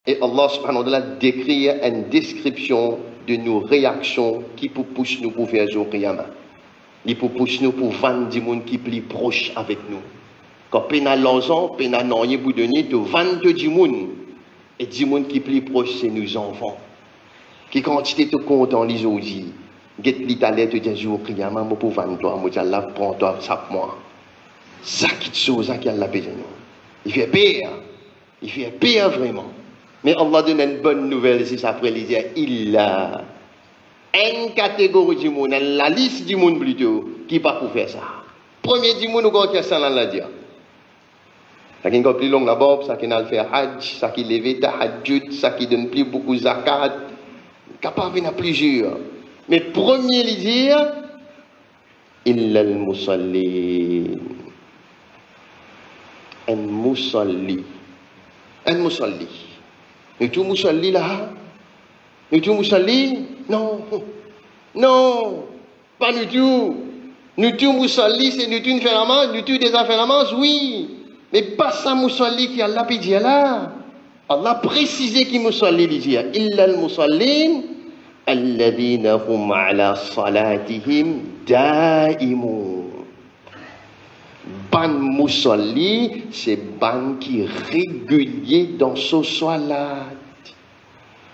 Et Allah subhanahu wa ta'ala décrit une description de nos réactions qui pour pousser nous pour faire jour qiyamah. Il pour pousser nous pour vendre des gens qui sont plus proches avec nous. Quand pena l'argent, pena non, il pour donner de vendre des gens. Et des gens qui sont plus proches, c'est nos enfants. Qui quand tu es content, les autres, get l'Italie te dit jour qiyamah, moi pour vendre toi, moi Allah prends toi, ça moi. Ça qui te chose, qui a la paix. Il fait pire. Il fait pire vraiment. Mais Allah donne une bonne nouvelle, c'est ça après les dire, il a une catégorie du monde, la liste du monde plutôt, qui pas pour faire ça. Premier du monde, qui a ça dans la dire. Ça qui est plus long là-bas, ça qui a fait hajj, ça qui lève tahajjud, ça qui donne plus beaucoup zakat, capable de plusieurs. Mais premier les dire, illa al-musalli. Un musalli. Un musalli. Nous tous musalli là? Nous tous musalli? Non. Non. Pas nous tout. Nous tous musalli, c'est nous tous faire la manche, nous tous déjà fait la manche, oui. Mais pas ça musalli qui a la dit là. Allah précisé qui musalli dit. Illa al-musallin alladhina hum ala salatihim daimun. Ban musalli, c'est ban qui est régulier dans ce salat.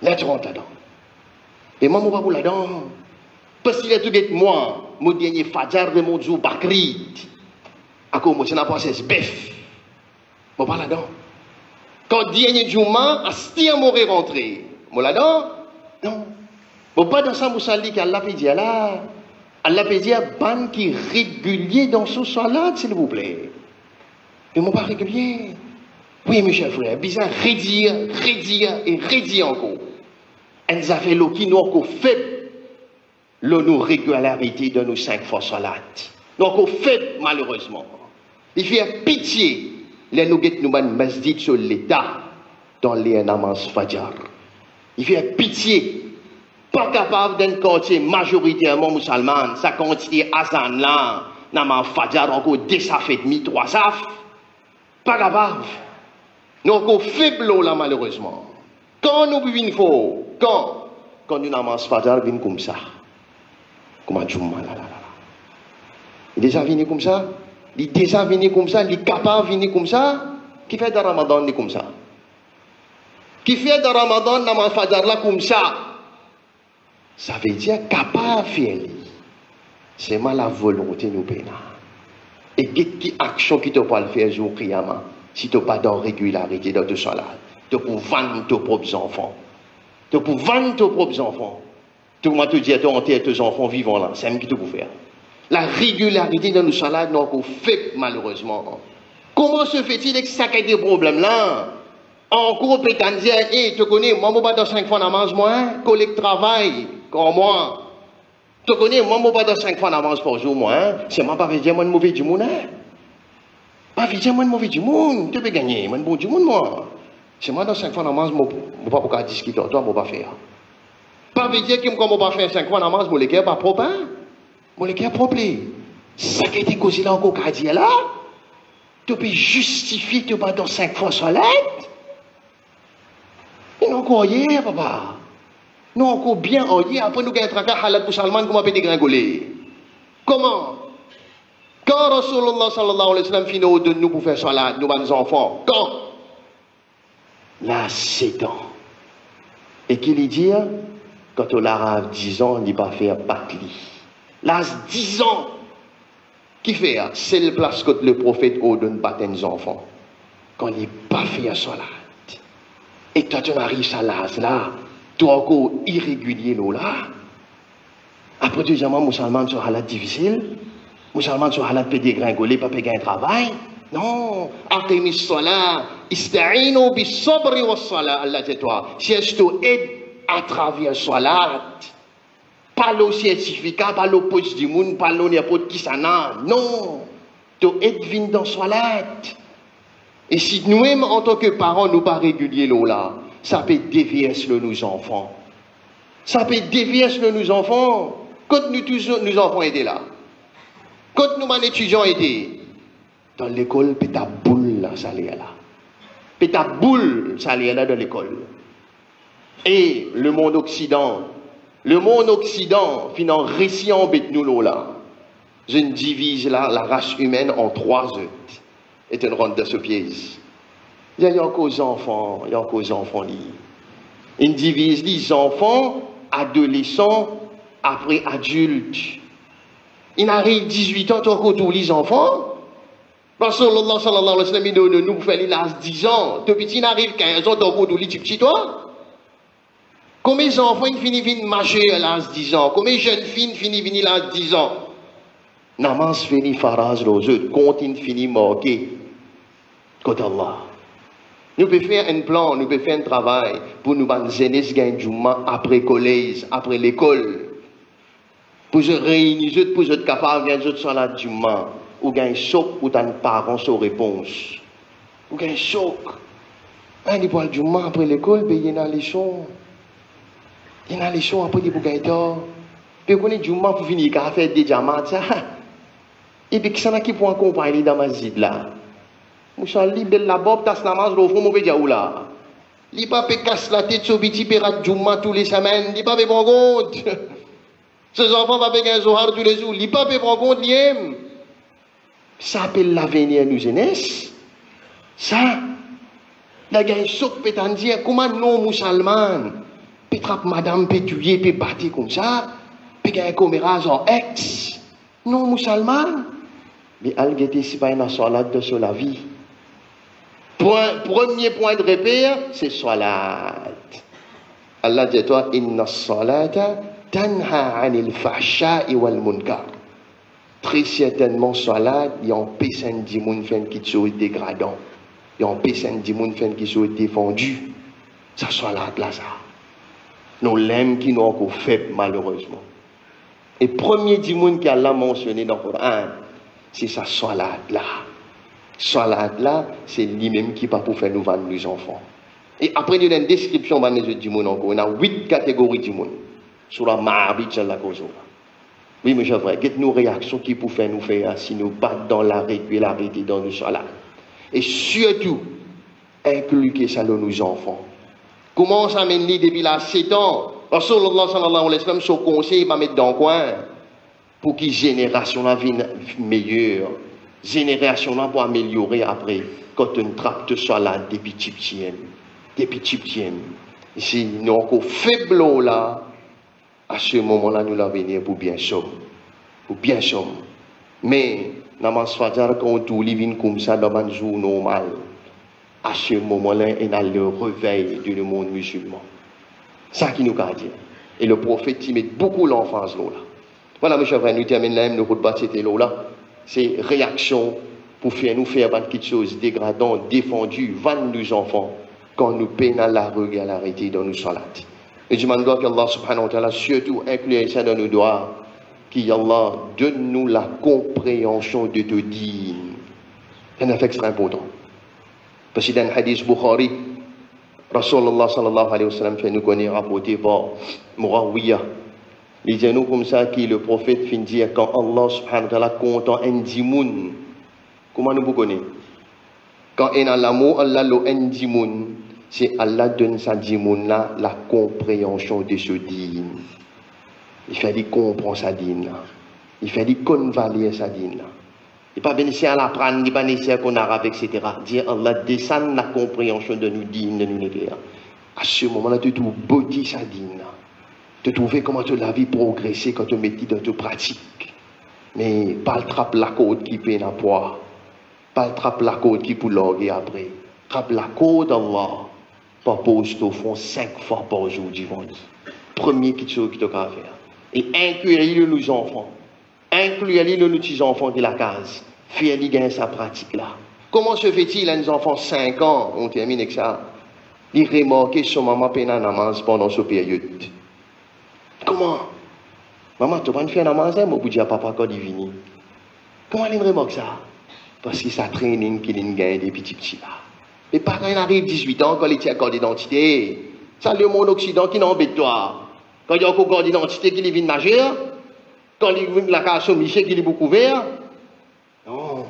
Là, tu rentres là-dedans. Et moi, je ne vais pas là-dedans. Parce qu'il y a tout moi, mon dernier fajar de mon jour Bakrid. À quoi moi, je n'ai pas ce bœuf. Je ne vais pas là-dedans. Quand dernier jour, je suis rentré. Moi là-dedans? Non. Je ne vais pas dans ça, musalli qui a la pédia là. Allah peut dire, ban qui est régulier dans ce salat, s'il vous plaît. Mais moi pas régulier. Oui, mes chers frères, bizarre, redire et redire encore. Elles avaient l'eau qui nous encore faible, nos régularités de nos 5 fois salat. Nous encore faible, malheureusement. Il fait pitié, les nous guettes nous ban masjid sur l'État, dans les namaz fajar. Il fait pitié. Pas capable d'un quartier majoritairement musulman, ça quantité azan là, n'a pas fajar encore 2 saf et demi, 3 saf. Pas capable. Nous encore faible là malheureusement. Quand nous vivons une fois, quand nous n'avons pas fajar, vient comme ça. Comme un jumma là. Il est déjà venu comme ça. Il est déjà venu comme ça. Il est capable de venir comme ça. Qui fait de Ramadan comme ça? Qui fait de Ramadan n'a pas fajar là comme ça? Ça veut dire capable de faire. C'est mal la volonté nous péna. Et quelle action qui te peut faire jour qiyamah si tu n'as pas de régularité dans tout cela. Tu peux vendre tes propres enfants. Tu peux vendre tes propres enfants. Tu m'as dit tu enterres tes enfants vivants là. C'est ce que tu peux faire. La régularité dans nos salades n'a pas fait malheureusement. Comment se fait-il que ça ait des problèmes là? En gros, peut-on dire, hey, tu connais, moi, je ne vais pas dans 5 fois d'avance, moi, collègue travail, comme moi. Tu connais, moi, je ne vais pas dans 5 fois d'avance par jour, moi, c'est moi, pas dire, moi, de mauvais du monde, hein. Pas dire, moi, de mauvais du monde, tu peux gagner, moi, de bon du monde, moi. C'est moi, dans 5 fois d'avance, je ne vais pas pouvoir discuter, toi, je ne vais pas faire. Pas dire que je ne vais pas faire 5 fois d'avance, je ne vais pas propre, hein. Je ne vais pas propre. Ça qui a été causé là, encore, qu'à dire là, tu peux justifier que tu vas dans 5 fois sur l'aide. Nous encore hier, papa. Nous encore bien hier. Après, nous avons un tracas halal pour Salman, comment peut dégringoler? Comment? Quand Rasulullah sallallahu alayhi wa sallam finit de nous pour faire salat, nous, nos enfants, quand? Là, 7 ans. Et qu'il lui dit, quand on a 10 ans, il ne va pas faire patli. Là, 10 ans. Qui fait? C'est le place que le prophète ordonne pas tes enfants. Quand il n'est pas fait salat. Et toi, tu arrives à l'âge là, tu es encore irrégulier là. Après, deuxièmement, musulman sur halat difficile. Musulman sur halat peut dégringoler, pas peut gagner travail. Non. Aqimis salat, ista'inu bis sabri was salat. Allah dit toi, si je t'aide à travers salat, pas le certificat, pas le poste du monde, pas le n'importe qui ça n'a. Non. Tu aides vin dans salat. Et si nous-mêmes, en tant que parents, nous pas réguliers là, ça peut dévier nos enfants. Ça peut dévier nos enfants. Quand nous enfants étaient là, quand nous étudiants étaient dans l'école, péta boule là, ça allait là. Péta boule, ça allait là dans l'école. Et le monde Occident, finant récit en bête nous là. Je divise là la race humaine en 3 œufs. Et une ronde de ce piège. Il y a qu'aux enfants, Il divise les enfants, adolescents, après adultes. Il arrive 18 ans, encore tous les enfants. Rasulullah sallallahu alayhi wa sallam, il donne nous faire l'âge 10 ans. Depuis qu'il arrive 15 ans, encore tous les petits toi. Combien d'enfants ils finissent de marcher à l'âge 10 ans? Combien de jeunes filles finissent de l'âge 10 ans? Namaz fini faraz l'autre, continue fini marqué. Côté Allah. Nous pouvons faire un plan, nous pouvons faire un travail pour nous ban jeunesse gagne du après le collège, après l'école. Pour se réunir, pour être capable de gagner sur la du ou gagner choc pour tes parents sans réponse. Ou gagner choc. Il faut du après l'école, il y a les leçons. Il y a les leçons après pour gagner tort. Puis on est du pour finir à faire des diamants. Et puis qui s'en a qui pour accompagner dans ma zid là. Moussa libre la bob tas namaz lo fond mauvais diaoula. Li pas pe casse la tête sur petit pirat djouma tous les semaines, li pas pe prendre compte. Ces enfants va pe un zohar tous les jours, li pas pe prendre compte liem. Ça appelle l'avenir nous jeunesse. Ça la gagne sok peut en dire comment non musulman peut trap madame peut tuer peut battre comme ça, peut gagner commérage en ex. Non musulman. Mais al gete si pas une salade de sur la vie. Premier point de repère, c'est salat. Allah dit toi, inna salata tanha anil fahsha'i wal munkar. Très certainement, salat, il y a un pécin de moun fen qui soit dégradant. Il y a un pécin de moun fen qui soit défendu. Ça salat là, ça. Nous l'aime qui nous encore faible, malheureusement. Et premier dimoun qui Allah mentionné dans le Coran, c'est sa salat là. Salat là, c'est lui-même qui va pour faire nous vendre nos enfants. Et après, il y a une description de les dimoun encore. On a 8 catégories de dimoun. Sur la marbite, la cause. Oui, mais je vrai, quelle nos réactions qui pour faire nous faire si nous pas dans la régularité dans nos salat. Et surtout, inclure ça dans nos enfants. Comment ça mène depuis là 7 ans? Rasulullah sallallahu alayhi wa sallam, son conseil va mettre dans le coin pour que génération la vie meilleure, génération là pour améliorer après quand on trappe de salade des petits petits. Si nous encore faible là, à ce moment-là nous l'avenir pour bien somme, Mais namaz fajar quand tout vient comme ça dans un jour normal, à ce moment-là on a le réveil du monde musulman. Ça qui nous a dit. Et le prophète y met beaucoup l'enfance là. Voilà, mes chers frères, nous terminons là, nous ne c'était là. C'est réaction pour faire nous faire quelque chose de dégradant, défendu, vendre nos enfants, quand nous peinons la régularité dans nos salats. Et je demande qu'Allah subhanahu wa ta'ala surtout inclut ça dans nos doigts, qu'Allah donne-nous la compréhension de te dire. C'est un fait très important. Parce que dans le hadith Bukhari, Rasulullah sallallahu alayhi wa sallam fait nous connaître rapporté par Muawiyah. Il dit nous comme ça que le prophète finit dire quand Allah subhanahu wa ta'ala content un dimoun. Comment nous vous connaissons? Quand il a l'amour, Allah le un dimoun. C'est Allah donne sa dimoun là la compréhension de ce dîme. Il fait qu'il comprend sa dîme là. Il fait qu'il convalide sa dîme là. Il n'est pas nécessaire à l'apprendre, il n'est pas nécessaire qu'on arabe, etc. Dire Allah descend la compréhension de nous dîmes, de nous négaires. À ce moment-là, tu trouves beauté sa dîme là. Tu trouves comment tu la vie progresser quand tu mets dans ta pratique. Mais pas le trappe la côte qui peine à poids. Pas le trappe la côte qui pour l'orguer après. Trappe la côte d'Allah. Pas pose au fond 5 fois par jour du vendredi. Premier quelque chose que tu as à faire. Et inclure nos enfants. Inclure nos petits enfants de la case. Faire-les gagner sa pratique là. Comment se fait-il à nos enfants 5 ans, on termine avec ça, ils remarquent son maman peine à namaz pendant ce période. Comment? Maman, tu vas faire namaz, moi, vous dire à papa quand il vient. Comment il remarque ça? Parce que ça training qu'il gagne des petits là. Et pas quand il arrive 18 ans, quand il tient carte d'identité. Ça, le monde occident qui n'embête toi. Quand il y a encore carte d'identité qui vient majeur, quand il vient la case au Michel qui est beaucoup vert. Non,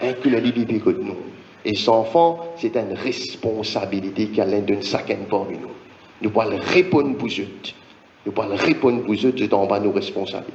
inclure les bébés nous. Et ces enfants, c'est une responsabilité qu'Alain donne chacun parmi nous. Nous pouvons répondre pour eux. Nous pouvons répondre pour eux, c'est en bas nos responsables.